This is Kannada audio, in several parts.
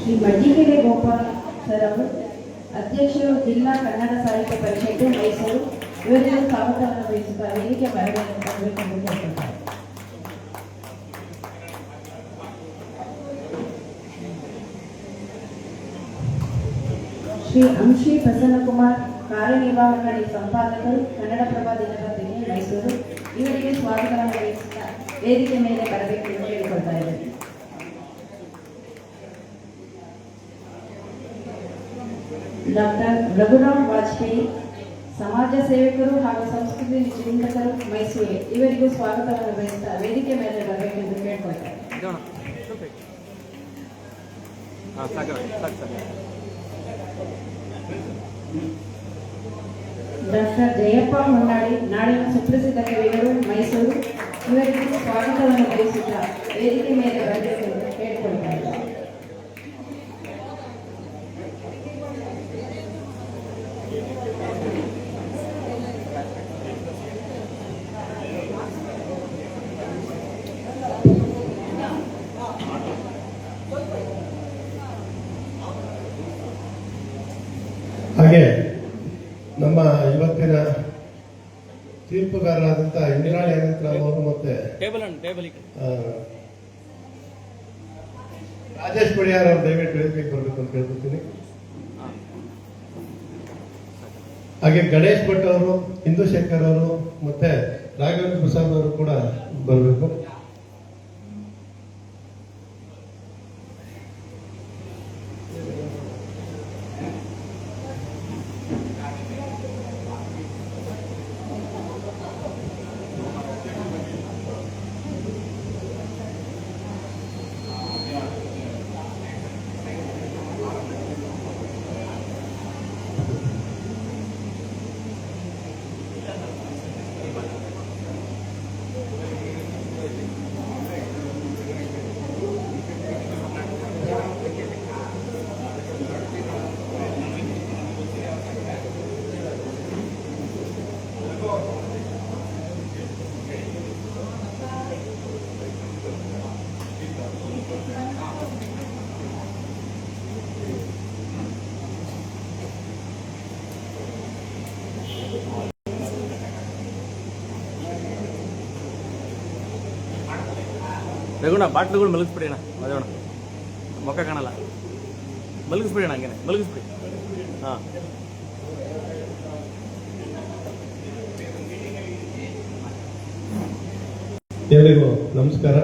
ಶ್ರೀ ಮಡ್ಡಿಕೆರೆ ಗೋಪಾಲ್ ಸರ್ ಅವರು ಅಧ್ಯಕ್ಷರು ಜಿಲ್ಲಾ ಕನ್ನಡ ಸಾಹಿತ್ಯ ಪರಿಷತ್ತು ಮೈಸೂರು ಇವರಿಗೆ ಸ್ವಾಗತವನ್ನು ವಹಿಸುತ್ತಾ ವೇದಿಕೆ ಬರಬೇಕೆಂದು ಕೇಳ್ಕೊಳ್ತಾರೆ. ಶ್ರೀ ಅಂಶಿ ಪ್ರಸನ್ನಕುಮಾರ್ ಕಾರ್ಯನಿರ್ವಾಹಕ ಸಂಪಾದಕರು ಕನ್ನಡಪ್ರಭ ದಿನಪತ್ರಿಕೆ ಮೈಸೂರು ಇವರಿಗೆ ಸ್ವಾಗತವನ್ನು ವಹಿಸುತ್ತಾ ವೇದಿಕೆ ಮೇಲೆ ಬರಬೇಕೆಂದು ಕೇಳಿಕೊಳ್ತಾ ಇದ್ದಾರೆ. ಡಾಕ್ಟರ್ ರಘುರಾಮ್ ವಾಜಪೇಯಿ ಸಮಾಜ ಸೇವಕರು ಹಾಗೂ ಸಂಸ್ಕೃತಿ ಚಿಂತಕರು ಮೈಸೂರು ಇವರಿಗೂ ಸ್ವಾಗತವನ್ನು ವಹಿಸುತ್ತಾ ವೇದಿಕೆ ಮೇಲೆ ಬರಬೇಕೆಂದು ಕೇಳಿಕೊಳ್ತಾರೆ. ಡಾಕ್ಟರ್ ಜಯಪ್ಪ ಹೊನ್ನಾಳಿ ನಾಡಿನ ಸುಪ್ರಸಿದ್ಧ ಕವಿಗಳು ಮೈಸೂರು ಇವರಿಗೆ ಸ್ವಾಗತವನ್ನು ಬಯಸುತ್ತಾ ವೇದಿಕೆ ಮೇಲೆ ಬರಬೇಕೆಂದು ಕೇಳಿಕೊಳ್ತಾರೆ. ಹಾಗೆ ನಮ್ಮ ಇವತ್ತಿನ ತೀರ್ಪುಗಾರರಾದಂಥ ಇಂದಿರಾಣಿ ಅನಂತರಾಮ್ ಅವರು ಮತ್ತೆ ರಾಜೇಶ್ ಪಡಿಯಾರ್ ಅವರು ದಯವಿಟ್ಟು ವೇದಿಕೆಗೆ ಬರಬೇಕು ಅಂತ ಕೇಳ್ಕೊತೀನಿ. ಹಾಗೆ ಗಣೇಶ್ ಭಟ್ ಅವರು, ಹಿಂದೂ ಶೇಖರ್ ಅವರು ಮತ್ತೆ ರಾಘವೇಂದ್ರ ಪ್ರಸಾದ್ ಅವರು ಕೂಡ ಬರಬೇಕು. ರಘುಣ ಬಾಟ್ಲುಗಳು ಮಲಗಿಸ್ಬಿಡಿ ಅಣ್ಣ, ಮದುವಣ ಮುಖ ಕಾಣಲ್ಲ, ಮಲಗಿಸ್ಬಿಡಿ ಅಣ್ಣ, ಹಂಗೇನೆ ಮಲಗಿಸ್ಬಿಡಿ. ಹಾಂ, ಎಲ್ಲರಿಗೂ ನಮಸ್ಕಾರ.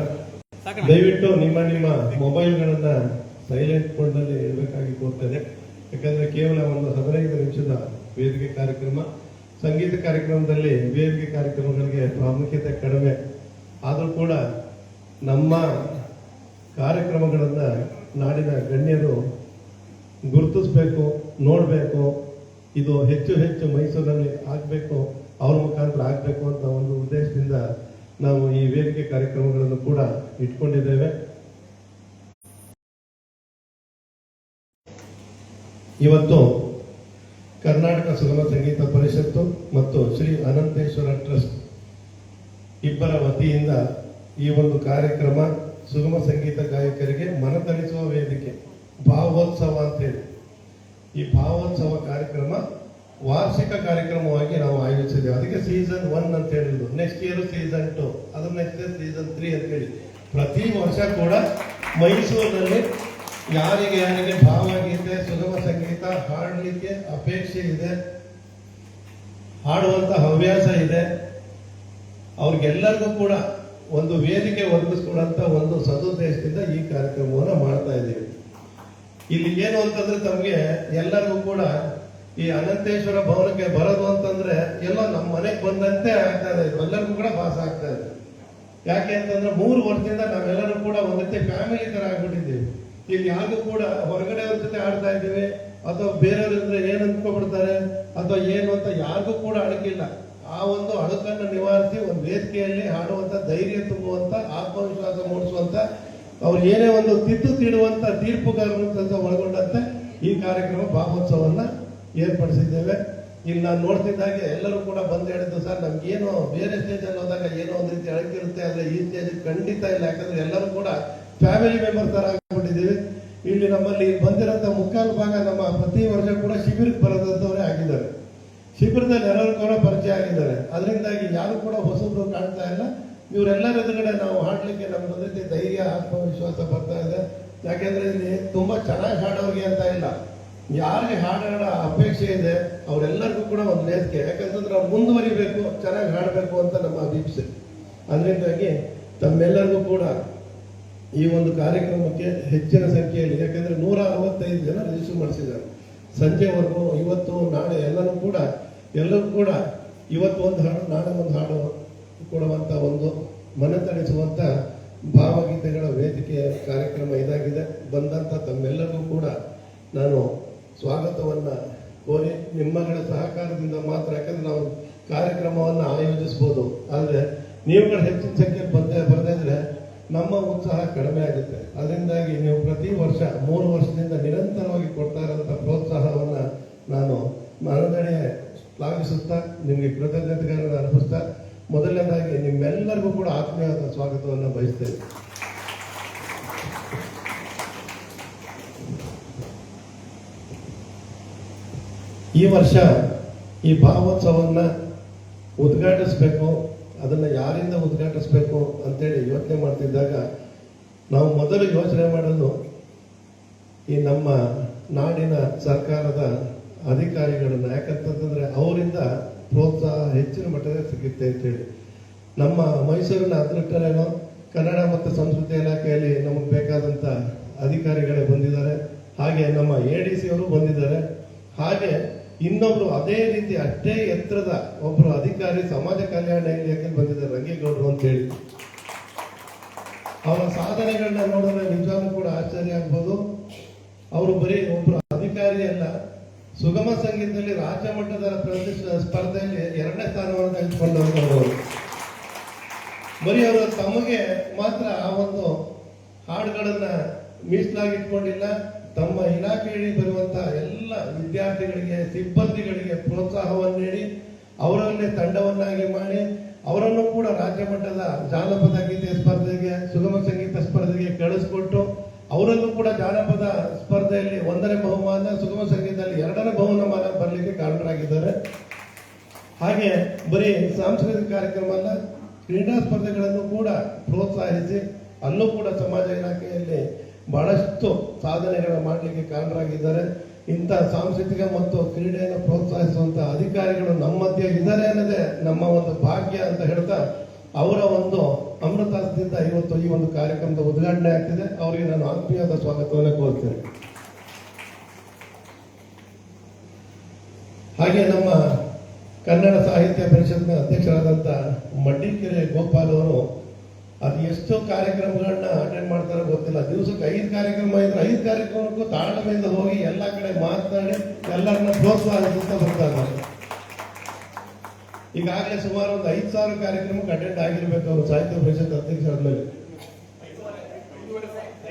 ದಯವಿಟ್ಟು ನಿಮ್ಮ ಮೊಬೈಲ್ಗಳನ್ನ ಸೈಲೆಂಟ್ ಮೋಡ್ನಲ್ಲಿ ಇಡಬೇಕಾಗಿ ಕೋರ್ತೇನೆ. ಯಾಕಂದ್ರೆ ಕೇವಲ ಒಂದು 15 ನಿಮಿಷದ ವೇದಿಕೆ ಕಾರ್ಯಕ್ರಮ. ಸಂಗೀತ ಕಾರ್ಯಕ್ರಮದಲ್ಲಿ ವೇದಿಕೆ ಕಾರ್ಯಕ್ರಮಗಳಿಗೆ ಪ್ರಾಮುಖ್ಯತೆ ಕಡಿಮೆ ಆದರೂ ಕೂಡ ನಮ್ಮ ಕಾರ್ಯಕ್ರಮಗಳನ್ನ ನಾಡಿನ ಗಣ್ಯರು ಗುರುತಿಸ್ಬೇಕು, ನೋಡಬೇಕು, ಇದು ಹೆಚ್ಚು ಹೆಚ್ಚು ಮೈಸೂರಿನಲ್ಲಿ ಆಗಬೇಕು, ಅವ್ರ ಮುಖಾಂತರ ಆಗಬೇಕು ಅಂತ ಒಂದು ಉದ್ದೇಶದಿಂದ ನಾವು ಈ ವೇದಿಕೆ ಕಾರ್ಯಕ್ರಮಗಳನ್ನು ಕೂಡ ಇಟ್ಕೊಂಡಿದ್ದೇವೆ. ಇವತ್ತು ಕರ್ನಾಟಕ ಸುಗಮ ಸಂಗೀತ ಪರಿಷತ್ತು ಮತ್ತು ಶ್ರೀ ಅನಂತೇಶ್ವರ ಟ್ರಸ್ಟ್ ಇಬ್ಬರ ವತಿಯಿಂದ ಈ ಒಂದು ಕಾರ್ಯಕ್ರಮ ಸುಗಮ ಸಂಗೀತ ಗಾಯಕರಿಗೆ ಮನತಣಿಸುವ ವೇದಿಕೆ ಭಾವೋತ್ಸವ ಅಂತೇಳಿ ಈ ಭಾವೋತ್ಸವ ಕಾರ್ಯಕ್ರಮ ವಾರ್ಷಿಕ ಕಾರ್ಯಕ್ರಮವಾಗಿ ನಾವು ಆಯೋಜಿಸಿದ್ದೇವೆ. ಅದಕ್ಕೆ ಸೀಸನ್ 1 ಅಂತ ಹೇಳಿದ್ರು. ನೆಕ್ಸ್ಟ್ ಇಯರ್ ಸೀಸನ್ 2, ಅದ್ರ ನೆಕ್ಸ್ಟ್ ಇಯರ್ ಸೀಸನ್ 3 ಅಂತ ಹೇಳಿ ಪ್ರತಿ ವರ್ಷ ಕೂಡ ಮೈಸೂರಿನಲ್ಲಿ ಯಾರಿಗೆ ಭಾವಗೀತೆ ಸುಗಮ ಸಂಗೀತ ಹಾಡಲಿಕ್ಕೆ ಅಪೇಕ್ಷೆ ಇದೆ, ಹಾಡುವಂತ ಹವ್ಯಾಸ ಇದೆ, ಅವ್ರಿಗೆಲ್ಲರಿಗೂ ಕೂಡ ಒಂದು ವೇದಿಕೆ ಒದಗಿಸ್ಕೊಡಂತ ಒಂದು ಸದುದ್ದೇಶದಿಂದ ಈ ಕಾರ್ಯಕ್ರಮವನ್ನು ಮಾಡ್ತಾ ಇದ್ದೀವಿ. ಇಲ್ಲಿ ಏನು ಅಂತಂದ್ರೆ ತಮಗೆ ಎಲ್ಲರಿಗೂ ಕೂಡ ಈ ಅನಂತೇಶ್ವರ ಭವನಕ್ಕೆ ಬರೋದು ಅಂತಂದ್ರೆ ಎಲ್ಲ ನಮ್ಮ ಮನೆಗೆ ಬಂದಂತೆ ಆಗ್ತಾ ಇದೆ, ಎಲ್ಲರಿಗೂ ಕೂಡ ಭಾಸ ಆಗ್ತಾ ಇದೆ. ಯಾಕೆ ಅಂತಂದ್ರೆ 3 ವರ್ಷದಿಂದ ನಾವೆಲ್ಲರೂ ಕೂಡ ಒಂದು ರೀತಿ ಫ್ಯಾಮಿಲಿ ತರ ಆಗ್ಬಿಟ್ಟಿದ್ದೀವಿ. ಇಲ್ಲಿ ಯಾರಿಗೂ ಕೂಡ ಹೊರಗಡೆ ಅವ್ರ ಜೊತೆ ಆಡ್ತಾ ಇದ್ದೀವಿ ಅಥವಾ ಬೇರೆಯವ್ರಿದ್ರೆ ಏನ್ ಅಂದ್ಕೊಬಿಡ್ತಾರೆ ಅಥವಾ ಏನು ಅಂತ ಯಾರಿಗೂ ಕೂಡ ಅಡಕಿಲ್ಲ. ಆ ಒಂದು ಅಡುಕನ್ನು ನಿವಾರಿಸಿ ಒಂದು ವೇದಿಕೆಯಲ್ಲಿ ಹಾಡುವಂತ ಧೈರ್ಯ ತುಂಬುವಂತ ಆತ್ಮವಿಶ್ವಾಸ ಮೂಡಿಸುವಂತ ಅವ್ರು ಏನೇ ಒಂದು ತಿದ್ದು ತೀಡುವಂತ ತೀರ್ಪುಗಾರರು ಒಳಗೊಂಡಂತೆ ಈ ಕಾರ್ಯಕ್ರಮ ಭಾವೋತ್ಸವನ್ನ ಏರ್ಪಡಿಸಿದ್ದೇವೆ. ಇಲ್ಲಿ ನಾನು ನೋಡ್ತಿದ್ದಾಗೆ ಎಲ್ಲರೂ ಕೂಡ ಬಂದು ಹೇಳಿದ್ದು, ಸರ್ ನಮ್ಗೇನು ಬೇರೆ ಸ್ಟೇಜ್ ಅಲ್ಲಿ ಹೋದಾಗ ಏನೋ ಒಂದು ರೀತಿ ಅಳಕಿರುತ್ತೆ, ಆದ್ರೆ ಈ ಸ್ಟೇಜ್ ಖಂಡಿತ ಇಲ್ಲ. ಯಾಕಂದ್ರೆ ಎಲ್ಲರೂ ಕೂಡ ಫ್ಯಾಮಿಲಿ ಮೆಂಬರ್ ತರ ಆಗ್ಬಿಟ್ಟಿದ್ದೀವಿ. ಇಲ್ಲಿ ನಮ್ಮಲ್ಲಿ ಬಂದಿರೋಂಥ ಮುಕ್ಕಾಲು ಭಾಗ ನಮ್ಮ ಪ್ರತಿ ವರ್ಷ ಕೂಡ ಶಿಬಿರಕ್ಕೆ ಬರೋದಂಥವರೇ ಆಗಿದ್ದಾರೆ. ಶಿಬಿರದಲ್ಲಿ ಎಲ್ಲರೂ ಕೂಡ ಪರಿಚಯ ಆಗಿದ್ದಾರೆ. ಅದರಿಂದಾಗಿ ಯಾರು ಕೂಡ ಹೊಸಬ್ರು ಕಾಣ್ತಾ ಇಲ್ಲ. ಇವರೆಲ್ಲರ ಎದುರುಗಡೆ ನಾವು ಹಾಡ್ಲಿಕ್ಕೆ ನಮ್ಮ ಜೊತೆ ಧೈರ್ಯ ಆತ್ಮವಿಶ್ವಾಸ ಬರ್ತಾ ಇದೆ. ಯಾಕೆಂದ್ರೆ ಇಲ್ಲಿ ತುಂಬಾ ಚೆನ್ನಾಗಿ ಹಾಡೋರಿಗೆ ಅಂತ ಇಲ್ಲ, ಯಾರಿಗೆ ಹಾಡೋಣ ಅಪೇಕ್ಷೆ ಇದೆ ಅವರೆಲ್ಲರಿಗೂ ಕೂಡ ಒಂದು ವೇದಿಕೆ. ಯಾಕಂತಂದ್ರೆ ಅವ್ರು ಮುಂದುವರಿಬೇಕು, ಚೆನ್ನಾಗಿ ಹಾಡಬೇಕು ಅಂತ ನಮ್ಮ ಅಪೇಕ್ಷೆ. ಅದರಿಂದಾಗಿ ತಮ್ಮೆಲ್ಲರಿಗೂ ಕೂಡ ಈ ಒಂದು ಕಾರ್ಯಕ್ರಮಕ್ಕೆ ಹೆಚ್ಚಿನ ಸಂಖ್ಯೆಯಲ್ಲಿ, ಯಾಕಂದ್ರೆ 165 ಜನ ರಿಜಿಸ್ಟರ್ ಮಾಡಿಸಿದ್ದಾರೆ ಸಂಜೆವರೆಗೂ. ಇವತ್ತು ನಾಳೆ ಎಲ್ಲರೂ ಕೂಡ ಇವತ್ತು ಒಂದು ಹಾಡು ನಾಳೆ ಒಂದು ಹಾಡು ಕೊಡುವಂತ ಒಂದು ಮನತಣಿಸುವಂತ ಭಾವಗೀತೆಗಳ ವೇದಿಕೆ ಕಾರ್ಯಕ್ರಮ ಇದಾಗಿದೆ. ಬಂದಂತ ತಮ್ಮೆಲ್ಲರಿಗೂ ಕೂಡ ನಾನು ಸ್ವಾಗತವನ್ನ ಕೋರಿ ನಿಮ್ಮಗಳ ಸಹಕಾರದಿಂದ ಮಾತ್ರ, ಯಾಕಂದ್ರೆ ನಾವು ಕಾರ್ಯಕ್ರಮವನ್ನು ಆಯೋಜಿಸಬಹುದು, ಆದ್ರೆ ನೀವುಗಳು ಹೆಚ್ಚಿನ ಸಂಖ್ಯೆ ಬರದಿದ್ರೆ ನಮ್ಮ ಉತ್ಸಾಹ ಕಡಿಮೆ ಆಗುತ್ತೆ. ಅದರಿಂದಾಗಿ ನೀವು ಪ್ರತಿ ವರ್ಷ 3 ವರ್ಷದಿಂದ ನಿರಂತರವಾಗಿ ಕೊಡ್ತಾ ಇರುವಂತಹ ಪ್ರೋತ್ಸಾಹವನ್ನ ನಾನು ಮನದಣೆ ಶ್ಲಾಘಿಸುತ್ತಾ ನಿಮಗೆ ಕೃತಜ್ಞತೆಗಳನ್ನು ಅರ್ಪಿಸ್ತಾ ಮೊದಲನೇದಾಗಿ ನಿಮ್ಮೆಲ್ಲರಿಗೂ ಕೂಡ ಆತ್ಮೀಯವಾದ ಸ್ವಾಗತವನ್ನು ಬಯಸ್ತೇನೆ. ಈ ವರ್ಷ ಈ ಭಾವೋತ್ಸವನ್ನ ಉದ್ಘಾಟಿಸಬೇಕು, ಅದನ್ನ ಯಾರಿಂದ ಉದ್ಘಾಟಿಸಬೇಕು ಅಂತೇಳಿ ಯೋಚನೆ ಮಾಡ್ತಿದ್ದಾಗ ನಾವು ಮೊದಲು ಯೋಚನೆ ಮಾಡೋದು ಈ ನಮ್ಮ ನಾಡಿನ ಸರ್ಕಾರದ ಅಧಿಕಾರಿಗಳನ್ನ. ಯಾಕಂತಂದ್ರೆ ಅವರಿಂದ ಪ್ರೋತ್ಸಾಹ ಹೆಚ್ಚಿನ ಮಟ್ಟದಲ್ಲಿ ಸಿಗುತ್ತೆ ಅಂತೇಳಿ. ನಮ್ಮ ಮೈಸೂರಿನ ಅದೃಷ್ಟರೇನೋ ಕನ್ನಡ ಮತ್ತು ಸಂಸ್ಕೃತಿ ಇಲಾಖೆಯಲ್ಲಿ ನಮಗೆ ಬೇಕಾದಂತ ಅಧಿಕಾರಿಗಳೇ ಬಂದಿದ್ದಾರೆ. ಹಾಗೆ ನಮ್ಮ ADC ಅವರು ಬಂದಿದ್ದಾರೆ. ಹಾಗೆ ಇನ್ನೊಬ್ರು ಅದೇ ರೀತಿ ಅಷ್ಟೇ ಎತ್ತರದ ಒಬ್ರು ಅಧಿಕಾರಿ ಸಮಾಜ ಕಲ್ಯಾಣ ಇಲಾಖೆಯಲ್ಲಿ ಬಂದಿದ್ದಾರೆ, ರಂಗೇಗೌಡರು ಅಂತೇಳಿ. ಅವರ ಸಾಧನೆಗಳನ್ನ ನೋಡಿದ್ರೆ ನಿಜವಾಗ್ಲೂ ಕೂಡ ಆಶ್ಚರ್ಯ ಆಗ್ಬೋದು. ಅವರು ಬರೀ ಒಬ್ರು ಅಧಿಕಾರಿ ಅಲ್ಲ, ಸುಗಮ ಸಂಗೀತದಲ್ಲಿ ರಾಜ್ಯ ಮಟ್ಟದ ಸ್ಪರ್ಧೆಯಲ್ಲಿ 2ನೇ ಸ್ಥಾನವನ್ನು ತೆಗೆದುಕೊಂಡವರು. ಬರೀ ಅವರು ತಮಗೆ ಮಾತ್ರ ಆ ಒಂದು ಹಾಡುಗಳನ್ನ ಮೀಸಲಾಗಿಟ್ಕೊಂಡಿಲ್ಲ, ತಮ್ಮ ಇಲಾಖೆಯಲ್ಲಿ ಬರುವಂತಹ ಎಲ್ಲ ವಿದ್ಯಾರ್ಥಿಗಳಿಗೆ ಸಿಬ್ಬಂದಿಗಳಿಗೆ ಪ್ರೋತ್ಸಾಹವನ್ನು ನೀಡಿ ಅವರನ್ನೇ ತಂಡವನ್ನಾಗಿ ಮಾಡಿ ಅವರನ್ನು ಕೂಡ ರಾಜ್ಯ ಮಟ್ಟದ ಜಾನಪದ ಗೀತೆ ಸ್ಪರ್ಧೆಗೆ, ಸುಗಮ ಸಂಗೀತ ಸ್ಪರ್ಧೆಗೆ ಕಳಿಸ್ಕೊಟ್ಟು ಅವರಲ್ಲೂ ಕೂಡ ಜಾನಪದ ಸ್ಪರ್ಧೆಯಲ್ಲಿ 1ನೇ ಬಹುಮಾನ, ಸುಗಮ ಸಂಗೀತದಲ್ಲಿ 2ನೇ ಬಹುಮಾನ ಬರಲಿಕ್ಕೆ ಕಾರಣರಾಗಿದ್ದಾರೆ. ಹಾಗೆ ಬರೀ ಸಾಂಸ್ಕೃತಿಕ ಕಾರ್ಯಕ್ರಮ ಅಲ್ಲ, ಕ್ರೀಡಾ ಸ್ಪರ್ಧೆಗಳನ್ನು ಕೂಡ ಪ್ರೋತ್ಸಾಹಿಸಿ ಅಲ್ಲೂ ಕೂಡ ಸಮಾಜ ಇಲಾಖೆಯಲ್ಲಿ ಬಹಳಷ್ಟು ಸಾಧನೆಗಳನ್ನು ಮಾಡಲಿಕ್ಕೆ ಕಾರಣರಾಗಿದ್ದಾರೆ. ಇಂಥ ಸಾಂಸ್ಕೃತಿಕ ಮತ್ತು ಕ್ರೀಡೆಯನ್ನು ಪ್ರೋತ್ಸಾಹಿಸುವಂತಹ ಅಧಿಕಾರಿಗಳು ನಮ್ಮ ಮಧ್ಯೆ ಇದ್ದಾರೆ ಅನ್ನೋದೇ ನಮ್ಮ ಒಂದು ಭಾಗ್ಯ ಅಂತ ಹೇಳ್ತಾ ಅವರ ಒಂದು ಅಮೃತಾಸದಿಂದ ಇವತ್ತು ಈ ಒಂದು ಕಾರ್ಯಕ್ರಮದ ಉದ್ಘಾಟನೆ ಆಗ್ತಿದೆ. ಅವರಿಗೆ ನಾನು ಆತ್ಮೀಯವಾದ ಸ್ವಾಗತವನ್ನು ಕೋರ್ತೇನೆ. ಹಾಗೆ ನಮ್ಮ ಕನ್ನಡ ಸಾಹಿತ್ಯ ಪರಿಷತ್ನ ಅಧ್ಯಕ್ಷರಾದಂಥ ಮಡ್ಡಿಕೆರೆ ಗೋಪಾಲ್ ಅವರು ಅದು ಎಷ್ಟು ಕಾರ್ಯಕ್ರಮಗಳನ್ನ ಅಟೆಂಡ್ ಮಾಡ್ತಾರೋ ಗೊತ್ತಿಲ್ಲ. ದಿವಸಕ್ಕೆ 5 ಕಾರ್ಯಕ್ರಮ ಇದ್ರೆ 5 ಕಾರ್ಯಕ್ರಮಕ್ಕೂ ತಾಳ್ಮೆಯಿಂದ ಹೋಗಿ ಎಲ್ಲ ಕಡೆ ಮಾತನಾಡಿ ಎಲ್ಲರನ್ನ ಪ್ರೋತ್ಸಾಹಿಸುತ್ತಾ ಬರ್ತಾ ಇದ್ದಾರೆ. ಈಗಾಗಲೇ ಸುಮಾರು ಒಂದು 5,000 ಕಾರ್ಯಕ್ರಮಕ್ಕೆ ಅಟೆಂಡ್ ಆಗಿರ್ಬೇಕು ಅವರು ಸಾಹಿತ್ಯ ಪರಿಷತ್ ಅಧ್ಯಕ್ಷರಾದ್ಮೇಲೆ.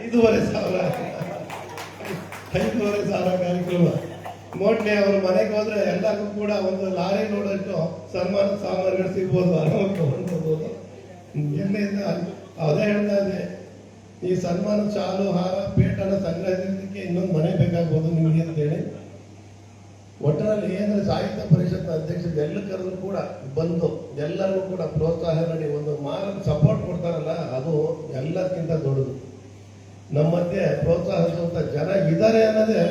5,500 ಕಾರ್ಯಕ್ರಮ ನೋಡ್ಲಿ. ಅವ್ರ ಮನೆಗೆ ಹೋದ್ರೆ ಎಲ್ಲರಿಗೂ ಕೂಡ ಒಂದು ಲಾರಿ ನೋಡೋಷ್ಟು ಸನ್ಮಾನ ಸಾಮಾನುಗಳು ಸಿಗ್ಬೋದು, ಆರಾಮಾಗಿ ತಗೊಂಡ್ಬೋದು. ಎಲ್ಲಿಂದ ಅದೇ ಹೇಳ್ತಾ ಇದೆ, ಈ ಸನ್ಮಾನ ಶಾಲು ಹಾರ ಪೇಟನ ಸಂಗ್ರಹಿಸಲಿಕ್ಕೆ ಇನ್ನೊಂದು ಮನೆ ಬೇಕಾಗ್ಬೋದು ನಿಮಗೆ ಅಂತೇಳಿ. ಒಟ್ಟಿನಲ್ಲಿ ಏನಂದ್ರೆ ಸಾಹಿತ್ಯ ಪರಿಷತ್ ಅಧ್ಯಕ್ಷರು ಎಲ್ಲ ಕರೆದ್ರು ಕೂಡ ಬಂದು ಎಲ್ಲರಿಗೂ ಕೂಡ ಪ್ರೋತ್ಸಾಹ ಮಾಡಿ ಒಂದು ಸಪೋರ್ಟ್ ಕೊಡ್ತಾರಲ್ಲ, ಅದು ಎಲ್ಲಕ್ಕಿಂತ ದೊಡ್ಡದು. ನಮ್ಮ ಮಧ್ಯೆ ಪ್ರೋತ್ಸಾಹಿಸುವಂತ ಜನ ಇದ್ದಾರೆ ಅನ್ನೋದೇ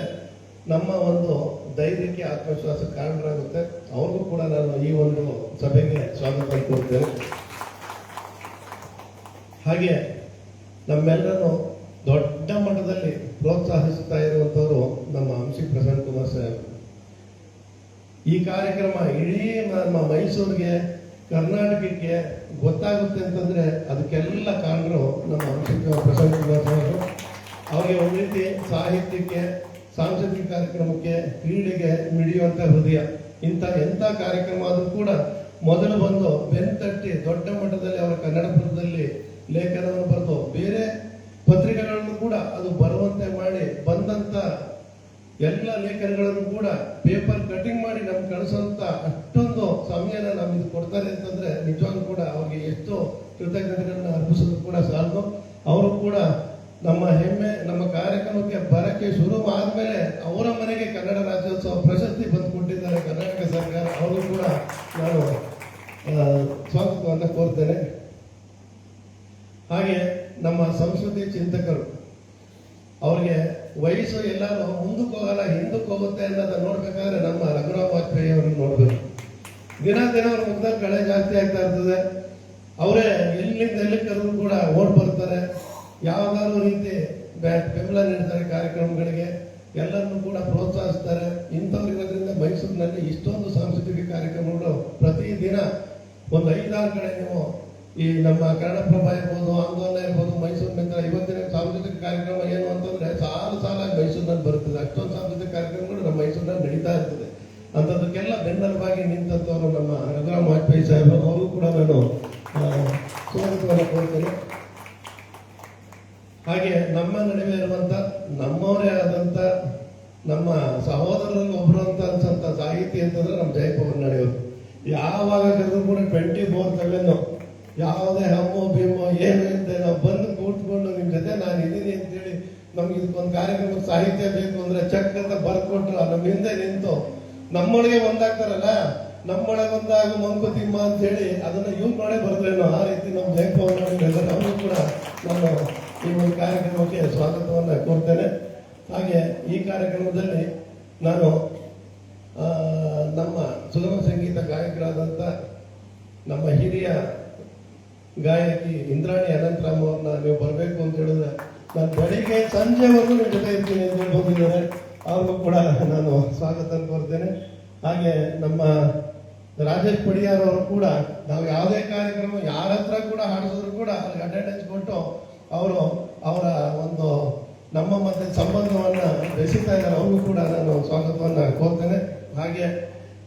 ನಮ್ಮ ಒಂದು ಧೈರ್ಯಕ್ಕೆ ಆತ್ಮವಿಶ್ವಾಸ ಕಾರಣರಾಗುತ್ತೆ. ಅವ್ರಿಗೂ ಕೂಡ ನಾನು ಈ ಒಂದು ಸಭೆಗೆ ಸ್ವಾಗತ ಕೊಡ್ತೇನೆ. ಹಾಗೆ ನಮ್ಮೆಲ್ಲರನ್ನು ದೊಡ್ಡ ಮಟ್ಟದಲ್ಲಿ ಪ್ರೋತ್ಸಾಹಿಸುತ್ತಾ ಇರುವಂತವರು ನಮ್ಮ ಅಂಶಿ ಪ್ರಸನ್ನ ಕುಮಾರ್ ಸಾಹೇಬ್. ಈ ಕಾರ್ಯಕ್ರಮ ಇಡೀ ನಮ್ಮ ಮೈಸೂರಿಗೆ, ಕರ್ನಾಟಕಕ್ಕೆ ಗೊತ್ತಾಗುತ್ತೆ ಅಂತಂದ್ರೆ ಅದಕ್ಕೆಲ್ಲ ಕಾರಣರು ನಮ್ಮ ಅಂಶಿ ಪ್ರಸನ್ನ ಕುಮಾರ್ ಸಾಹೇಬ್. ಅವರಿಗೆ ಒಂದು ರೀತಿ ಸಾಹಿತ್ಯಕ್ಕೆ, ಸಾಂಸ್ಕೃತಿಕ ಕಾರ್ಯಕ್ರಮಕ್ಕೆ, ಕ್ರೀಡೆಗೆ ಮಿಡಿಯುವಂತ ಹೃದಯ. ಎಂಥ ಕಾರ್ಯಕ್ರಮ ಆದರೂ ಕೂಡ ಮೊದಲು ಬಂದು ಬೆನ್ತಟ್ಟಿ ದೊಡ್ಡ ಮಟ್ಟದಲ್ಲಿ ಅವರ ಕನ್ನಡ ಪದದಲ್ಲಿ ಲೇಖನವನ್ನು ಬರೆದು ಬೇರೆ ಪತ್ರಿಕೆಗಳನ್ನು ಕೂಡ ಅದು ಬರುವಂತೆ ಮಾಡಿ ಬಂದಂತ ಎಲ್ಲ ಲೇಖನಗಳನ್ನು ಕೂಡ ಪೇಪರ್ ಕಟಿಂಗ್ ಮಾಡಿ ನಮ್ಗೆ ಕಳಿಸುವಂತ ಅಷ್ಟೊಂದು ಸಮಯನ ನಮ್ಗೆ ಕೊಡ್ತಾರೆ ಅಂತಂದ್ರೆ ನಿಜವಾಗ್ಲೂ ಕೂಡ ಅವ್ರಿಗೆ ಎಷ್ಟು ಕೃತಜ್ಞತೆಗಳನ್ನ ಅರ್ಪಿಸೋದು ಕೂಡ ಸಾಲದು. ಅವರು ಕೂಡ ನಮ್ಮ ಹೆಮ್ಮೆ, ನಮ್ಮ ಕಾರ್ಯಕ್ರಮಕ್ಕೆ ಬರಕ್ಕೆ ಶುರು ಆದ್ಮೇಲೆ ಅವರ ಮನೆಗೆ ಕನ್ನಡ ರಾಜ್ಯೋತ್ಸವ ಪ್ರಶಸ್ತಿ ಬಂದು ಕೊಟ್ಟಿದ್ದಾರೆ ಕರ್ನಾಟಕ ಸರ್ಕಾರ. ಅವರು ಕೂಡ ನಾನು ಸ್ವಾಗತವನ್ನು ಕೋರ್ತೇನೆ. ಹಾಗೆ ನಮ್ಮ ಸಂಸ್ಕೃತಿ ಚಿಂತಕರು, ಅವ್ರಿಗೆ ವಯಸ್ಸು ಎಲ್ಲರೂ ಮುಂದಕ್ಕೆ ಹೋಗಲ್ಲ ಹಿಂದಕ್ಕೆ ಹೋಗುತ್ತೆ ಅನ್ನೋದನ್ನ ನೋಡ್ಬೇಕಾದ್ರೆ ನಮ್ಮ ರಘುರಾಮ್ ವಾಜಪೇಯಿ ಅವ್ರನ್ನ ನೋಡ್ಬೇಕು. ದಿನ ಅವ್ರ ಮುಖದಲ್ಲಿ ಕಳೆ ಜಾಸ್ತಿ ಆಗ್ತಾ ಇರ್ತದೆ. ಅವರೇ ಎಲ್ಲಿಂದ ಎಲ್ಲಿಂದ ಕೂಡ ಓಡ್ ಬರ್ತಾರೆ, ಯಾವ್ದಾದ್ರು ರೀತಿ ಬೆಂಬಲ ನೀಡ್ತಾರೆ ಕಾರ್ಯಕ್ರಮಗಳಿಗೆ, ಎಲ್ಲರನ್ನೂ ಕೂಡ ಪ್ರೋತ್ಸಾಹಿಸ್ತಾರೆ. ಇಂಥವ್ರು ಇರೋದ್ರಿಂದ ಮೈಸೂರಿನಲ್ಲಿ ಇಷ್ಟೊಂದು ಸಾಂಸ್ಕೃತಿಕ ಕಾರ್ಯಕ್ರಮಗಳು ಪ್ರತಿದಿನ ಒಂದು 5-6 ಕಡೆ ನೀವು ಈ ನಮ್ಮ ಕನ್ನಡಪ್ರಭ ಇರ್ಬೋದು, ಆಂದೋಲನ ಇರ್ಬೋದು, ಮೈಸೂರು ಮಿತ್ರ, ಇವತ್ತಿನ ಸಾಂಸ್ಕೃತಿಕ ಕಾರ್ಯಕ್ರಮ ಏನು ಅಂತಂದ್ರೆ ಸಾಲಾಗಿ ಮೈಸೂರಿನಲ್ಲಿ ಬರುತ್ತದೆ. ಅಷ್ಟೊಂದು ಸಾಂಸ್ಕೃತಿಕ ಕಾರ್ಯಕ್ರಮಗಳು ನಮ್ಮ ಮೈಸೂರಿನಲ್ಲಿ ನಡೀತಾ ಇರ್ತದೆ. ಅಂಥದಕ್ಕೆಲ್ಲ ಬೆನ್ನೆಲುಬಾಗಿ ನಿಂತಂಥವ್ರು ನಮ್ಮ ರಘುರಾಮ್ ವಾಜಪೇಯಿ ಸಾಹೇಬರು. ಅವರು ಕೂಡ ನಾನು ಸ್ವಾಗತವನ್ನು ಕೋರ್ತೇನೆ. ಹಾಗೆ ನಮ್ಮ ನಡುವೆ ಇರುವಂತ ನಮ್ಮವರೇ ಆದಂತ ನಮ್ಮ ಸಹೋದರರಲ್ಲಿ ಒಬ್ರು ಅಂತ ಅನ್ಸಂತ ಸಾಹಿತಿ ಅಂತಂದ್ರೆ ನಮ್ಮ ಜಯಪವನ್ ನಡೆಯೋರು. ಯಾವಾಗ ಕರೆದ್ರು ಕೂಡ 24/7 ಯಾವುದೇ ಹಮ್ಮೋ ಭೀಮೋ ಏನು ಇದ್ದೆ ನಾವು ಬಂದು ಕೂತ್ಕೊಂಡು ನಿಮ್ಮ ಜೊತೆ ನಾನು ಇದ್ದೀನಿ ಅಂತೇಳಿ, ನಮ್ಗೆ ಇದಕ್ಕೊಂದು ಕಾರ್ಯಕ್ರಮದ ಸಾಹಿತ್ಯ ಬೇಕು ಅಂದ್ರೆ ಚೆಕ್ ಅಂತ ಬರ್ಕೊಟ್ರು ನಮ್ಮ ಹಿಂದೆ ನಿಂತು ನಮ್ಮೊಳಗೆ ಒಂದಾಗ್ತಾರಲ್ಲ, ನಮ್ಮೊಳಗೆ ಒಂದಾಗ ಮಂಕುತಿಮ್ಮ ಅಂತ ಹೇಳಿ ಅದನ್ನ ಇವ್ರು ಮಾಡೇ ಬರ್ತೇನೋ ಆ ರೀತಿ ನಮ್ಮ ಜಯಪವನ್ ನಡೆಯೋರು. ಅವರು ಕೂಡ ನಾನು ಈ ಒಂದು ಕಾರ್ಯಕ್ರಮಕ್ಕೆ ಸ್ವಾಗತವನ್ನು ಕೋರ್ತೇನೆ. ಹಾಗೆ ಈ ಕಾರ್ಯಕ್ರಮದಲ್ಲಿ ನಾನು ನಮ್ಮ ಸುಗಮ ಸಂಗೀತ ಗಾಯಕರಾದಂಥ ನಮ್ಮ ಹಿರಿಯ ಗಾಯಕಿ ಇಂದ್ರಾಣಿ ಅನಂತರಾಮ್ ಅವ್ರನ್ನ ನೀವು ಬರಬೇಕು ಅಂತ ಹೇಳಿದ್ರೆ ನಾನು ಬೆಳಿಗ್ಗೆ ಸಂಜೆವರೆಗೂ ನಿಮ್ಮ ಜೊತೆ ಇರ್ತೀನಿ ಅಂತ ಹೇಳ್ಬೋದಿದ್ದಾರೆ. ಅವ್ರಿಗೂ ಕೂಡ ನಾನು ಸ್ವಾಗತ ಕೋರ್ತೇನೆ. ಹಾಗೆ ನಮ್ಮ ರಾಜೇಶ್ ಪಡಿಯಾರ್ ಅವರು ಕೂಡ ನಾವು ಯಾವುದೇ ಕಾರ್ಯಕ್ರಮ ಯಾರ ಹತ್ರ ಕೂಡ ಹಾಡಿಸಿದ್ರು ಕೂಡ ಅವ್ರಿಗೆ ಅಟೆಂಡೆನ್ಸ್ ಕೊಟ್ಟು ಅವರು ಅವರ ಒಂದು ನಮ್ಮ ಮತ್ತೆ ಸಂಬಂಧವನ್ನ ಬೆಸೀತಾ ಇದ್ದಾರೆ. ಅವ್ರಿಗೂ ಕೂಡ ನಾನು ಸ್ವಾಗತವನ್ನ ಕೋರ್ತೇನೆ. ಹಾಗೆ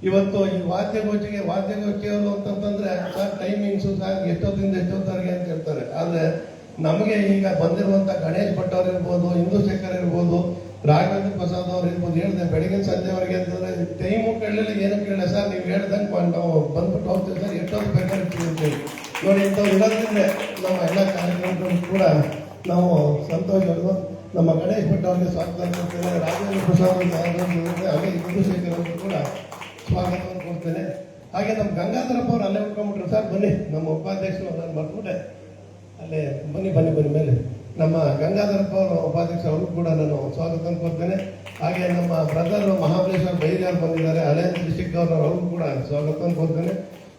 ಇವತ್ತು ಈ ವಾದ್ಯಗೋಷ್ಠಿಯವರು ಅಂತಂದ್ರೆ ಸರ್ ಟೈಮಿಂಗ್ಸು ಸರ್ ಎಷ್ಟೊತ್ತಿಂದ ಎಷ್ಟೊತ್ತವರೆಗೆ ಅಂತ ಹೇಳ್ತಾರೆ. ಆದ್ರೆ ನಮಗೆ ಈಗ ಬಂದಿರುವಂತ ಗಣೇಶ್ ಭಟ್ ಅವ್ರು ಇರ್ಬೋದು, ಇಂದುಶೇಖರ್ ಇರ್ಬೋದು, ರಾಘವೇಂದ್ರ ಪ್ರಸಾದ್ ಅವ್ರು ಇರ್ಬೋದು, ಹೇಳಿದೆ ಬೆಳಗಿನ ಸಂಜೆವರೆಗೆ ಅಂತಂದ್ರೆ ಟೈಮು ಕೇಳಲಿಲ್ಲ, ಏನು ಕೇಳಿಲ್ಲ. ಸರ್ ನೀವು ಹೇಳ್ದಂಗೆ ನಾವು ಬಂದ್ಬಿಟ್ಟು ಹೋಗ್ತೀವಿ ಸರ್, ಎಷ್ಟೊತ್ತು ಬೇಕಾದ್ರೆ ನೋಡಿ. ಇಂಥವ್ರು ಇರೋದ್ರಿಂದ ನಮ್ಮ ಎಲ್ಲ ಕಾರ್ಯಕ್ರಮಗಳು ಕೂಡ ನಾವು ಸಂತೋಷಗಳು. ನಮ್ಮ ಗಣೇಶ್ ಭಟ್ ಅವರಿಗೆ ಸ್ವಾಗತ ಕೊಡ್ತೇನೆ. ರಾಘವೇಂದ್ರ ಪ್ರಸಾದ್ ಹಾಗೆ ಇಂದುಶೇಖರ್ ಅವರು ಕೂಡ ಸ್ವಾಗತವನ್ನು ಕೊಡ್ತೇನೆ. ಹಾಗೆ ನಮ್ಮ ಗಂಗಾಧರಪ್ಪ ಅವ್ರು ಅಲ್ಲೇ ಉಳ್ಕೊಂಡ್ಬಿಟ್ರು. ಸರ್ ಬನ್ನಿ, ನಮ್ಮ ಉಪಾಧ್ಯಕ್ಷರು ನಾನು ಮರ್ತ್ಬಿಟ್ಟೆ, ಅಲ್ಲೇ ಬನ್ನಿ ಮೇಲೆ ನಮ್ಮ ಗಂಗಾಧರಪ್ಪ ಅವರ ಉಪಾಧ್ಯಕ್ಷ ಅವರು ಕೂಡ ನಾನು ಸ್ವಾಗತ ಕೊಡ್ತೇನೆ. ಹಾಗೆ ನಮ್ಮ ಬ್ರದರ್ ಮಹಾಬಲೇಶ್ವರ ಬೈರಿಯಾರ್ ಬಂದಿದ್ದಾರೆ, ಅಲಯನ್ಸ್ ಡಿಸ್ಟ್ರಿಕ್ಟ್ ಗವರ್ನರ್, ಅವ್ರಿಗೂ ಕೂಡ ಸ್ವಾಗತ ಕೊಡ್ತೇನೆ.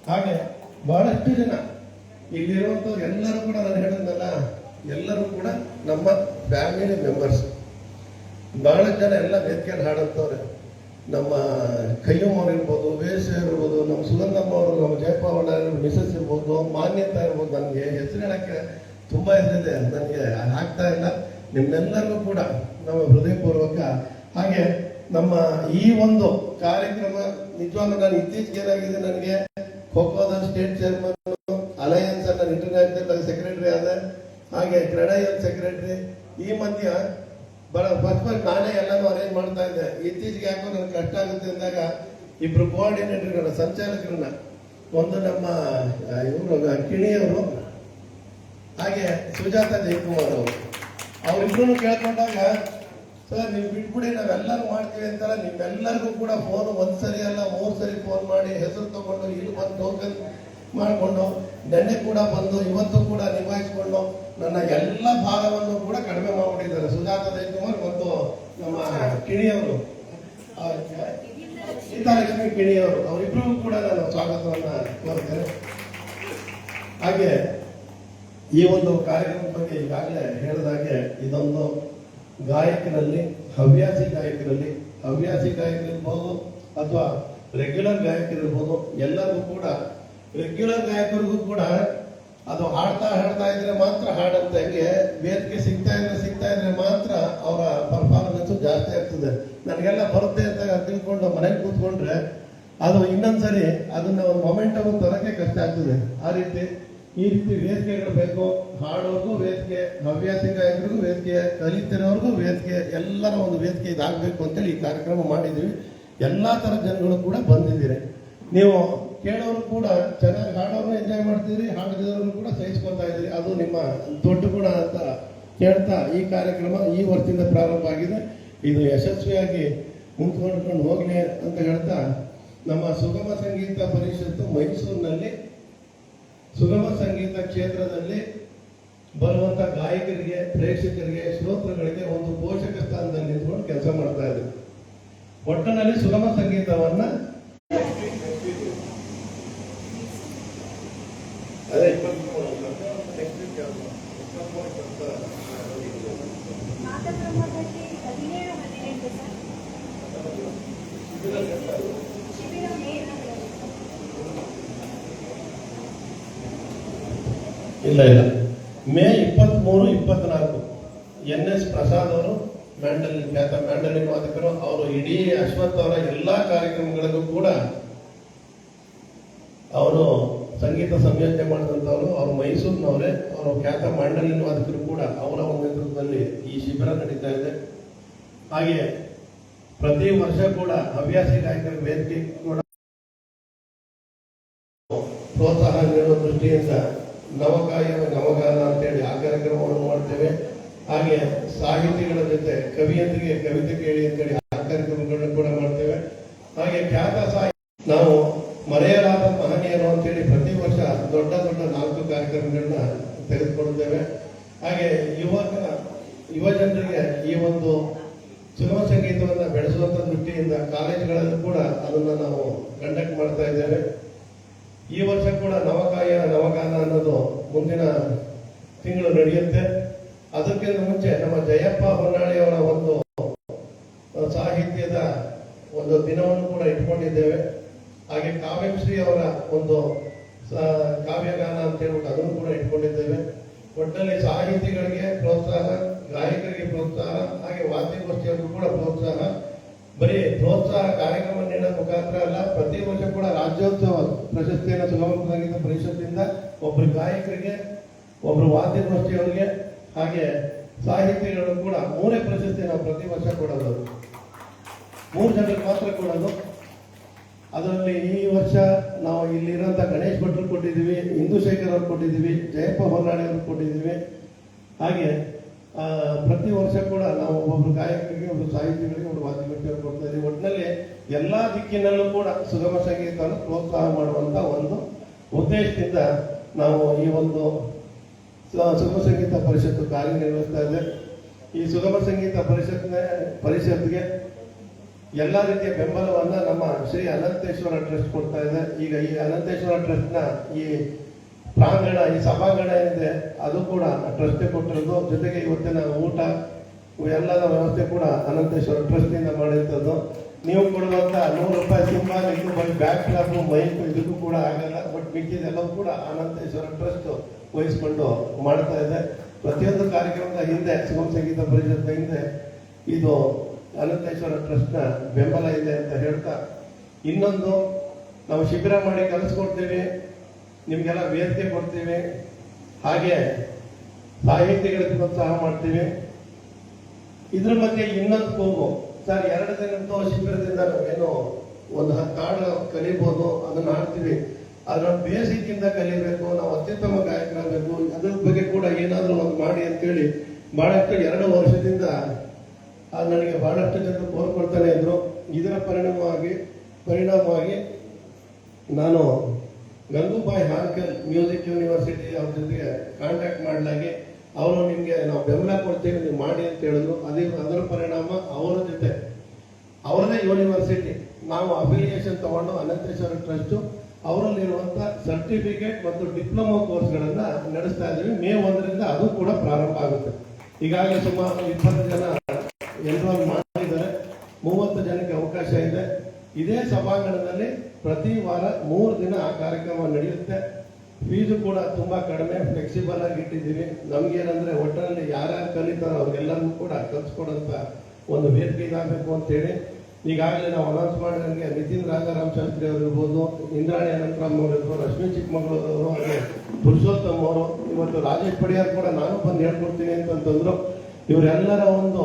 ಹಾಗೆ ಬಹಳಷ್ಟು ಜನ ಇಲ್ಲಿರುವಂಥವ್ರು ಎಲ್ಲರೂ ಕೂಡ ನಾನು ಹೇಳಿದ್ನಲ್ಲ, ಎಲ್ಲರೂ ಕೂಡ ನಮ್ಮ ಫ್ಯಾಮಿಲಿ ಮೆಂಬರ್ಸ್. ಬಹಳಷ್ಟು ಜನ ಎಲ್ಲ ವೇದಿಕೆಯಲ್ಲಿ ಹಾಡಂತವ್ರೆ. ನಮ್ಮ ಕೈಯಮ್ಮ ಅವ್ರು ಇರ್ಬೋದು, ವೇಷ ಇರ್ಬೋದು, ನಮ್ಮ ಸುಗಂಧಮ್ಮ ಅವರು, ನಮ್ಮ ಜಯಪವನ್ ಮಿಸಸ್ ಇರ್ಬೋದು, ಮಾನ್ಯತಾ ಇರ್ಬೋದು. ನನಗೆ ಹೆಸರು ಹೇಳಕ್ಕೆ ತುಂಬಾ ಹೆಸರಿದೆ, ನನಗೆ ಆಗ್ತಾ ಇಲ್ಲ. ನಿಮ್ಮೆಲ್ಲರಿಗೂ ಕೂಡ ನಮ್ಮ ಹೃದಯಪೂರ್ವಕ. ಹಾಗೆ ನಮ್ಮ ಈ ಒಂದು ಕಾರ್ಯಕ್ರಮ ನಿಜವಾಗ್ಲೂ ನಾನು ಇತ್ತೀಚೆಗೆ ಏನಾಗಿದೆ, ನನಗೆ ಖೋಖೋದ ಸ್ಟೇಟ್ ಚೇರ್ಮನ್, ಅಲಯನ್ಸ್ ಅನ್ನ ಇಂಟರ್ನ್ಯಾಷನಲ್ ಸೆಕ್ರೆಟರಿ ಆದ, ಹಾಗೆ ಕ್ರೆಡೈಲ್ ಸೆಕ್ರೆಟರಿ. ಈ ಮಧ್ಯ ಫಸ್ಟ್ ನಾನೇ ಎಲ್ಲಾನು ಅರೇಂಜ್ ಮಾಡ್ತಾ ಇದ್ದೆ. ಇತ್ತೀಚೆಗೆ ಯಾಕೋ ನನಗೆ ಕಷ್ಟ ಆಗುತ್ತೆ ಅಂದಾಗ ಇಬ್ರು ಕೋಆರ್ಡಿನೇಟರ್ಗಳನ್ನ, ಸಂಚಾಲಕರನ್ನ, ಒಂದು ನಮ್ಮ ಇವರು ಕಿಣಿಯವರು, ಹಾಗೆ ಸುಜಾತ ಜಯಕುಮಾರ್ ಅವರು, ಅವರಿಬ್ರು ಕೇಳ್ಕೊಂಡಾಗ ಸರ್ ನೀವು ಬಿಟ್ಬಿಡಿ ನಾವೆಲ್ಲರೂ ಮಾಡ್ತೀವಿ ಅಂತಾರ. ನಿಮ್ಮೆಲ್ಲರಿಗೂ ಕೂಡ ಫೋನ್ 1 ಸರಿ ಅಲ್ಲ 3 ಸರಿ ಫೋನ್ ಮಾಡಿ ಹೆಸರು ತಗೊಂಡು ಇಲ್ಲಿ ಬಂದು ಟೋಕನ್ ಮಾಡಿಕೊಂಡು ನೆನ್ನೆ ಕೂಡ ಬಂದು ಇವತ್ತು ಕೂಡ ನಿಭಾಯಿಸಿಕೊಂಡು ನನ್ನ ಎಲ್ಲ ಭಾರವನ್ನು ಕೂಡ ಕಡಿಮೆ ಮಾಡಿಬಿಟ್ಟಿದ್ದಾರೆ. ಸುಜಾತ ಜಯಕುಮಾರ್ ಮತ್ತು ನಮ್ಮ ಕಿಣಿಯವರು, ಸೀತಾಲಕ್ಷ್ಮಿ ಕಿಣಿಯವರು, ಅವರಿಬ್ಬರಿಗೂ ಕೂಡ ನಾನು ಸ್ವಾಗತವನ್ನ ಕೋರ್ತೇನೆ. ಹಾಗೆ ಈ ಒಂದು ಕಾರ್ಯಕ್ರಮದ ಬಗ್ಗೆ ಈಗಾಗಲೇ ಹೇಳಿದಾಗೆ ಇದೊಂದು ಗಾಯಕರಲ್ಲಿ ಹವ್ಯಾಸಿ ಗಾಯಕರಿರ್ಬೋದು ಅಥವಾ ರೆಗ್ಯುಲರ್ ಗಾಯಕರಿರ್ಬೋದು, ಎಲ್ಲರಿಗೂ ಕೂಡ ರೆಗ್ಯುಲರ್ ಗಾಯಕರಿಗೂ ಕೂಡ ಅದು ಹಾಡ್ತಾ ಇದ್ರೆ ಮಾತ್ರ ಹಾಡಂತ, ಹೆಂಗೆ ವೇದಿಕೆ ಸಿಗ್ತಾ ಇದ್ರೆ ಮಾತ್ರ ಅವರ ಪರ್ಫಾರ್ಮೆನ್ಸ್ ಜಾಸ್ತಿ ಆಗ್ತದೆ. ನನಗೆಲ್ಲ ಬರುತ್ತೆ ಅಂತ ತಿಳ್ಕೊಂಡು ಮನೆಗೆ ಕೂತ್ಕೊಂಡ್ರೆ ಅದು ಇನ್ನೊಂದ್ಸರಿ ಅದನ್ನ ಒಂದು ಮೊಮೆಂಟಮ್ ತರಕ್ಕೆ ಕಷ್ಟ ಆಗ್ತದೆ. ಈ ರೀತಿ ವೇದಿಕೆಗಳು ಬೇಕು. ಹಾಡೋರ್ಗೂ ವೇದಿಕೆ, ಹವ್ಯಾಸಿ ಗಾಯಕರಿಗೂ ವೇದಿಕೆ, ಕಲಿತಿರೋರ್ಗೂ ವೇದಿಕೆ, ಎಲ್ಲರ ಒಂದು ವೇದಿಕೆ ಇದಾಗಬೇಕು ಅಂತೇಳಿ ಈ ಕಾರ್ಯಕ್ರಮ ಮಾಡಿದ್ದೀವಿ. ಎಲ್ಲಾ ತರ ಜನಗಳು ಕೂಡ ಬಂದಿದ್ದೀರಿ. ನೀವು ಕೇಳೋರು ಕೂಡ ಚೆನ್ನಾಗಿ ಹಾಡೋರು ಎಂಜಾಯ್ ಮಾಡ್ತೀರಿ, ಹಾಡದಿರೋರು ಕೂಡ ಸಹಿಸ್ಕೊತಾ ಇದ್ದೀರಿ. ಅದು ನಿಮ್ಮ ದೊಡ್ಡ ಗುಣ ಅಂತ ಕೇಳ್ತಾ ಈ ಕಾರ್ಯಕ್ರಮ ಈ ವರ್ಷದಿಂದ ಪ್ರಾರಂಭ ಆಗಿದೆ. ಇದು ಯಶಸ್ವಿಯಾಗಿ ಮುಂದುವರ್ಕೊಂಡು ಹೋಗಲಿ ಅಂತ ಹೇಳ್ತಾ, ನಮ್ಮ ಸುಗಮ ಸಂಗೀತ ಪರಿಷತ್ತು ಮೈಸೂರಿನಲ್ಲಿ ಸುಗಮ ಸಂಗೀತ ಕ್ಷೇತ್ರದಲ್ಲಿ ಬರುವಂತ ಗಾಯಕರಿಗೆ, ಪ್ರೇಕ್ಷಕರಿಗೆ, ಶ್ರೋತೃಗಳಿಗೆ ಒಂದು ಪೋಷಕ ಸ್ಥಾನದಲ್ಲಿ ನಿಂತ್ಕೊಂಡು ಕೆಲಸ ಮಾಡ್ತಾ ಇದೆ. ಒಟ್ಟಿನಲ್ಲಿ ಸುಗಮ ಸಂಗೀತವನ್ನ ಅದೇ ಇಲ್ಲ ಮೇ 23, 24 NS ಪ್ರಸಾದ್ ಅವರು ಖ್ಯಾತ ಮ್ಯಾಂಡಲಿನ್ ವಾದಕರು, ಅವರು ಇಡೀ ಅಶ್ವಥ್ ಅವರ ಎಲ್ಲಾ ಕಾರ್ಯಕ್ರಮಗಳಿಗೂ ಕೂಡ ಅವರು ಸಂಗೀತ ಸಂಯೋಜನೆ ಮಾಡಿದಂಥವ್ರು. ಅವರು ಮೈಸೂರಿನವರೇ, ಅವರು ಖ್ಯಾತ ಮ್ಯಾಂಡಲಿನ್ ವಾದಕರು ಕೂಡ. ಅವರ ಒಂದು ನೇತೃತ್ವದಲ್ಲಿ ಈ ಶಿಬಿರ ನಡೀತಾ ಇದೆ. ಹಾಗೆ ಪ್ರತಿ ವರ್ಷ ಕೂಡ ಹವ್ಯಾಸಿ ಗಾಯಕರ ವೇದಿಕೆ ಕೂಡ ಪ್ರೋತ್ಸಾಹ ನೀಡುವ ದೃಷ್ಟಿಯಿಂದ ನವಕಾಯ ನವಗಾನ ಅಂತೇಳಿ ಆ ಕಾರ್ಯಕ್ರಮವನ್ನು ಮಾಡ್ತೇವೆ. ಹಾಗೆ ಸಾಹಿತಿಗಳ ಜೊತೆ ಕವಿಯೊಂದಿಗೆ ಕವಿತೆ ಕೇಳಿ ಅಂತೇಳಿ ಆ ಕಾರ್ಯಕ್ರಮಗಳನ್ನು ಕೂಡ ಮಾಡ್ತೇವೆ. ಹಾಗೆ ಖ್ಯಾತ ನಾವು ಮರೆಯಲಾದ ಮಹನೀಯರು ಅಂತೇಳಿ ಪ್ರತಿ ವರ್ಷ ದೊಡ್ಡ ದೊಡ್ಡ 4 ಕಾರ್ಯಕ್ರಮಗಳನ್ನ ತೆಗೆದುಕೊಳ್ಳುತ್ತೇವೆ. ಹಾಗೆ ಯುವ ಜನರಿಗೆ ಈ ಒಂದು ಸುಗಮ ಸಂಗೀತವನ್ನು ಬೆಳೆಸುವಂತ ದೃಷ್ಟಿಯಿಂದ ಕಾಲೇಜುಗಳಲ್ಲೂ ಕೂಡ ಅದನ್ನು ನಾವು ಕಂಡಕ್ಟ್ ಮಾಡ್ತಾ ಇದ್ದೇವೆ. ಈ ವರ್ಷ ಕೂಡ ನವಕಾಯ ನವಗಾನ ಅನ್ನೋದು ಮುಂದಿನ ತಿಂಗಳು ನಡೆಯುತ್ತೆ. ಅದಕ್ಕಿಂತ ಮುಂಚೆ ನಮ್ಮ ಜಯಪ್ಪ ಹೊನ್ನಾಳಿಯವರ ಒಂದು ಸಾಹಿತ್ಯದ ಒಂದು ದಿನವನ್ನು ಕೂಡ ಇಟ್ಕೊಂಡಿದ್ದೇವೆ. ಹಾಗೆ ಕಾವ್ಯಶ್ರೀ ಅವರ ಒಂದು ಕಾವ್ಯಗಾನ ಅಂತ ಹೇಳ್ಬಿಟ್ಟು ಅದನ್ನು ಕೂಡ ಇಟ್ಕೊಂಡಿದ್ದೇವೆ. ಒಟ್ಟಲ್ಲಿ ಸಾಹಿತಿಗಳಿಗೆ ಪ್ರೋತ್ಸಾಹ, ಗಾಯಕರಿಗೆ ಪ್ರೋತ್ಸಾಹ, ಹಾಗೆ ವಾದ್ಯಗೋಷ್ಠಿಯವರು ಕೂಡ ಪ್ರೋತ್ಸಾಹ. ಬರೀ ಪ್ರೋತ್ಸಾಹ ಕಾರ್ಯಕ್ರಮ ನೀಡೋ ಮುಖಾಂತರ ಅಲ್ಲ, ಪ್ರತಿ ವರ್ಷ ಕೂಡ ರಾಜ್ಯೋತ್ಸವ ಪ್ರಶಸ್ತಿಯನ್ನು ಸುಗಮ ಸಂಗೀತ ಪರಿಷತ್ತಿಂದ ಒಬ್ರು ಗಾಯಕರಿಗೆ, ಒಬ್ರು ವಾದ್ಯಗೋಷ್ಠಿಯವರಿಗೆ, ಹಾಗೆ ಸಾಹಿತಿಗಳು ಕೂಡ 3 ಪ್ರಶಸ್ತಿ ನಾವು ಪ್ರತಿ ವರ್ಷ ಕೊಡೋದು. 3 ಜನರಿಗೆ ಮಾತ್ರ ಕೊಡೋದು. ಅದರಲ್ಲಿ ಈ ವರ್ಷ ನಾವು ಇಲ್ಲಿರುವಂತ ಗಣೇಶ್ ಭಟ್ರು ಕೊಟ್ಟಿದ್ದೀವಿ, ಇಂದುಶೇಖರ್ ಅವ್ರು ಕೊಟ್ಟಿದ್ದೀವಿ, ಜಯಪ್ಪ ಹೊನ್ನಾಳಿ ಅವ್ರು ಕೊಟ್ಟಿದ್ದೀವಿ. ಹಾಗೆ ಪ್ರತಿ ವರ್ಷ ಕೂಡ ನಾವು ಒಬ್ಬೊಬ್ರು ಗಾಯಕರಿಗೆ, ಒಬ್ಬರು ಸಾಹಿತಿಗಳಿಗೆ, ಒಬ್ಬರು ವಾದ್ಯಗೋಷ್ಠಿಯವರು ಕೊಡ್ತಾ ಇದ್ದೀವಿ. ಒಟ್ಟಿನಲ್ಲಿ ಎಲ್ಲಾ ದಿಕ್ಕಿನಲ್ಲೂ ಕೂಡ ಸುಗಮ ಸಂಗೀತವನ್ನು ಪ್ರೋತ್ಸಾಹ ಮಾಡುವಂತ ಒಂದು ಉದ್ದೇಶದಿಂದ ನಾವು ಈ ಒಂದು ಸುಗಮ ಸಂಗೀತ ಪರಿಷತ್ತು ಕಾರ್ಯನಿರ್ವಹಿಸ್ತಾ ಇದೆ. ಈ ಸುಗಮ ಸಂಗೀತ ಪರಿಷತ್ಗೆ ಎಲ್ಲ ರೀತಿಯ ಬೆಂಬಲವನ್ನ ನಮ್ಮ ಶ್ರೀ ಅನಂತೇಶ್ವರ ಟ್ರಸ್ಟ್ ಕೊಡ್ತಾ ಇದೆ. ಈಗ ಈ ಅನಂತೇಶ್ವರ ಟ್ರಸ್ಟ್ ನ ಈ ಪ್ರಾಂಗಣ, ಈ ಸಭಾಂಗಣ ಏನಿದೆ ಅದು ಕೂಡ ಟ್ರಸ್ಟ್ ಕೊಟ್ಟಿರೋದು. ಜೊತೆಗೆ ಇವತ್ತಿನ ಊಟ ಎಲ್ಲದ ವ್ಯವಸ್ಥೆ ಕೂಡ ಅನಂತೇಶ್ವರ ಟ್ರಸ್ಟ್ ನಿಂದ ಮಾಡಿರ್ತದ್ದು. ನೀವು ಕೊಡುವಂತ 100 ರೂಪಾಯಿ ಸಿಂಬಲ್, ಇದು ಬರೀ ಬ್ಯಾಕ್ ಕ್ಲಾಪ್, ಮೈಕ್ ಇದಕ್ಕೂ ಕೂಡ ಆಗಲ್ಲ. ಬಟ್ ಮಿಕ್ಕಿದೆಲ್ಲವೂ ಕೂಡ ಅನಂತೇಶ್ವರ ಟ್ರಸ್ಟ್ ವಹಿಸ್ಕೊಂಡು ಮಾಡ್ತಾ ಇದೆ. ಪ್ರತಿಯೊಂದು ಕಾರ್ಯಕ್ರಮದ ಹಿಂದೆ ಸುಗಮ ಸಂಗೀತ ಪರಿಷತ್ ಹಿಂದೆ ಇದು ಅನಂತೇಶ್ವರ ಟ್ರಸ್ಟ್ ನ ಬೆಂಬಲ ಇದೆ ಅಂತ ಹೇಳ್ತಾ, ಇನ್ನೊಂದು ನಾವು ಶಿಬಿರ ಮಾಡಿ ಕಲಿಸ್ಕೊಡ್ತೀವಿ, ನಿಮ್ಗೆಲ್ಲ ವೇದಿಕೆ ಕೊಡ್ತೀವಿ, ಹಾಗೆ ಸಾಹಿತ್ಯಗಳಿಗೆ ಪ್ರೋತ್ಸಾಹ ಮಾಡ್ತೀವಿ. ಇದ್ರ ಮಧ್ಯೆ ಇನ್ನೊಂದು ಕೂಗು ಸರ್, 2 ದಿನದ ಶಿಬಿರದಿಂದ ಏನೋ ಒಂದು ಹಾಡು ಕಲಿಬಹುದು, ಅದನ್ನ ಆಡ್ತೀವಿ. ಅದ್ರ ಬೇಸಿಕ್ ಇಂದ ಕಲಿಬೇಕು, ನಾವು ಅತ್ಯುತ್ತಮ ಗಾಯಕರಾಗಬೇಕು, ಅದ್ರ ಬಗ್ಗೆ ಕೂಡ ಏನಾದ್ರೂ ಒಂದು ಮಾಡಿ ಅಂತೇಳಿ ಬಹಳಷ್ಟು 2 ವರ್ಷದಿಂದ ನನಗೆ ಬಹಳಷ್ಟು ಜನರು ಕೋರ್ಕೊಳ್ತಾನೆ ಇದ್ರು. ಇದರ ಪರಿಣಾಮವಾಗಿ ನಾನು ಗಂಗೂಬಾಯಿ ಹಾನ್ಕಲ್ ಮ್ಯೂಸಿಕ್ ಯೂನಿವರ್ಸಿಟಿ ಅವ್ರ ಜೊತೆಗೆ ಕಾಂಟ್ಯಾಕ್ಟ್ ಮಾಡಲಾಗಿ ಅವರು ನಿಮ್ಗೆ ನಾವು ಬೆಂಬಲ ಕೊಡ್ತೀವಿ, ನೀವು ಮಾಡಿ ಅಂತ ಹೇಳಿದ್ರು. ಅದರ ಪರಿಣಾಮ ಅವರ ಜೊತೆ ಅವರದೇ ಯೂನಿವರ್ಸಿಟಿ ನಾವು ಅಫಿಲಿಯೇಷನ್ ತಗೊಂಡು ಅನಂತೇಶ್ವರ ಟ್ರಸ್ಟ್ ಅವರಲ್ಲಿರುವಂತ ಸರ್ಟಿಫಿಕೇಟ್ ಮತ್ತು ಡಿಪ್ಲೊಮಾ ಕೋರ್ಸ್ಗಳನ್ನ ನಡೆಸ್ತಾ ಇದ್ದೀವಿ. ಮೇ 1ರಿಂದ ಅದು ಕೂಡ ಪ್ರಾರಂಭ ಆಗುತ್ತೆ. ಈಗಾಗಲೇ ಸುಮಾರು 20 ಜನ ಎನ್ರೋಲ್ ಮಾಡಿದ್ದಾರೆ. 30 ಜನಕ್ಕೆ ಅವಕಾಶ ಇದೆ. ಇದೇ ಸಭಾಂಗಣದಲ್ಲಿ ಪ್ರತಿ ವಾರ 3 ದಿನ ಆ ಕಾರ್ಯಕ್ರಮ ನಡೆಯುತ್ತೆ. ಫೀಸು ಕೂಡ ತುಂಬಾ ಕಡಿಮೆ, ಫ್ಲೆಕ್ಸಿಬಲ್ ಆಗಿ ಇಟ್ಟಿದ್ದೀವಿ. ನಮ್ಗೇನಂದ್ರೆ ಒಟ್ಟಿನಲ್ಲಿ ಯಾರ್ಯಾರು ಕಲಿತಾರೋ ಅವ್ರಿಗೆಲ್ಲರಿಗೂ ಕೂಡ ಕಲ್ಸ್ಕೊಡಂತ ಒಂದು ವೇದಿಕೆ ಇದಾಗಬೇಕು ಅಂತೇಳಿ ಈಗಾಗಲೇ ನಾವು ಅನೌನ್ಸ್ ಮಾಡಿದಂಗೆ ನಿತಿನ್ ರಾಜಾರಾಮ್ ಶಾಸ್ತ್ರಿ ಅವರು ಇರ್ಬೋದು, ಇಂದ್ರಾಣಿ ಅನಂತರಾಮ್ ಅವರು ಇರ್ಬೋದು, ರಶ್ಮಿ ಚಿಕ್ಕಮಗಳೂರವರು, ಹಾಗೆ ಪುರುಷೋತ್ತಮ್ ಅವರು, ಇವತ್ತು ರಾಜೇಶ್ ಪಡಿಯಾರ್ ಕೂಡ ನಾನು ಬಂದು ಹೇಳ್ಕೊಡ್ತೀನಿ ಅಂತಂದ್ರು. ಇವರೆಲ್ಲರ ಒಂದು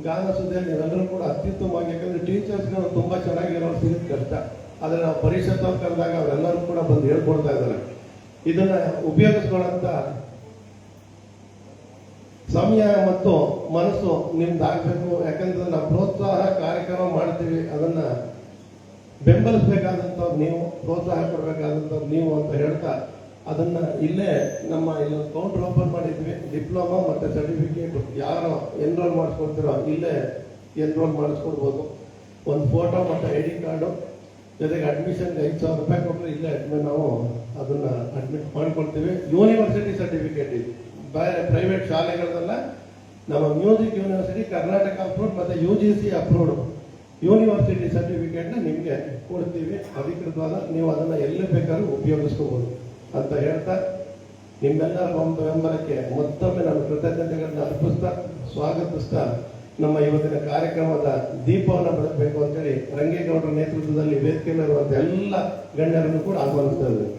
ಗಾನ ಸುದ್ದಿಯಲ್ಲಿ ನೀವೆಲ್ಲರೂ ಕೂಡ ಅತ್ಯುತ್ತಮವಾಗಿ, ಯಾಕಂದ್ರೆ ಟೀಚರ್ಸ್ಗಳು ತುಂಬಾ ಚೆನ್ನಾಗಿರೋರು ಸಿಗೋದು ಕಷ್ಟ. ಆದ್ರೆ ನಾವು ಪರಿಷತ್ ಅವ್ರು ಕರೆದಾಗ ಅವರೆಲ್ಲರೂ ಕೂಡ ಬಂದು ಹೇಳ್ಕೊಡ್ತಾ ಇದ್ದಾರೆ. ಇದನ್ನ ಉಪಯೋಗಿಸ್ಕೊಳ್ಳಂತ ಸಮಯ ಮತ್ತು ಮನಸ್ಸು ನಿಮ್ದಾಗಬೇಕು. ಯಾಕಂದ್ರೆ ನಾವು ಪ್ರೋತ್ಸಾಹ ಕಾರ್ಯಕ್ರಮ ಮಾಡ್ತೀವಿ, ಅದನ್ನ ಬೆಂಬಲಿಸಬೇಕಾದಂಥವ್ರು ನೀವು, ಪ್ರೋತ್ಸಾಹ ಕೊಡಬೇಕಾದಂಥವ್ರು ನೀವು ಅಂತ ಹೇಳ್ತಾ ಅದನ್ನ ಇಲ್ಲೇ ನಮ್ಮ ಇಲ್ಲೊಂದು ಕೌಂಟರ್ ಓಪನ್ ಮಾಡಿದ್ವಿ. ಡಿಪ್ಲೊಮಾ ಮತ್ತೆ ಸರ್ಟಿಫಿಕೇಟ್ ಯಾರು ಎನ್ರೋಲ್ ಮಾಡಿಸ್ಕೊಳ್ತಿರೋ ಇಲ್ಲೇ ಎನ್ರೋಲ್ ಮಾಡಿಸ್ಕೊಡ್ಬೋದು. ಒಂದು ಫೋಟೋ ಮತ್ತು ID ಕಾರ್ಡು ಜೊತೆಗೆ ಅಡ್ಮಿಷನ್ಗೆ 5,000 ರೂಪಾಯಿ ಕೊಟ್ಟರೆ ಇಲ್ಲೇ ನಾವು ಅದನ್ನ ಅಡ್ಮಿಟ್ ಮಾಡ್ಕೊಳ್ತೀವಿ. ಯೂನಿವರ್ಸಿಟಿ ಸರ್ಟಿಫಿಕೇಟ್ ಇದು, ಬೇರೆ ಪ್ರೈವೇಟ್ ಶಾಲೆಗಳದೆಲ್ಲ. ನಮ್ಮ ಮ್ಯೂಸಿಕ್ ಯೂನಿವರ್ಸಿಟಿ ಕರ್ನಾಟಕ ಅಪ್ರೂವ್ಡ್ ಮತ್ತು UGC ಅಪ್ರೂವ್ಡ್ ಯೂನಿವರ್ಸಿಟಿ ಸರ್ಟಿಫಿಕೇಟ್ನ ನಿಮಗೆ ಕೊಡ್ತೀವಿ ಅಧಿಕೃತವಾದ. ನೀವು ಅದನ್ನು ಎಲ್ಲಿ ಬೇಕಾದ್ರೂ ಉಪಯೋಗಿಸ್ಕೋಬೋದು ಅಂತ ಹೇಳ್ತಾ ನಿಮ್ಮೆಲ್ಲರ ಬೆಂಬಲಕ್ಕೆ ಮತ್ತೊಮ್ಮೆ ನಾನು ಕೃತಜ್ಞತೆಗಳನ್ನ ಅರ್ಪಿಸ್ತಾ ಸ್ವಾಗತಿಸ್ತಾ ನಮ್ಮ ಇವತ್ತಿನ ಕಾರ್ಯಕ್ರಮದ ದೀಪವನ್ನು ಬೆಳಗಬೇಕು ಅಂತೇಳಿ ರಂಗೇಗೌಡರ ನೇತೃತ್ವದಲ್ಲಿ ವೇದಿಕೆಯಲ್ಲಿರುವಂಥ ಎಲ್ಲ ಗಣ್ಯರನ್ನು ಕೂಡ ಆಹ್ವಾನಿಸ್ತಾ ಇದ್ದೇವೆ.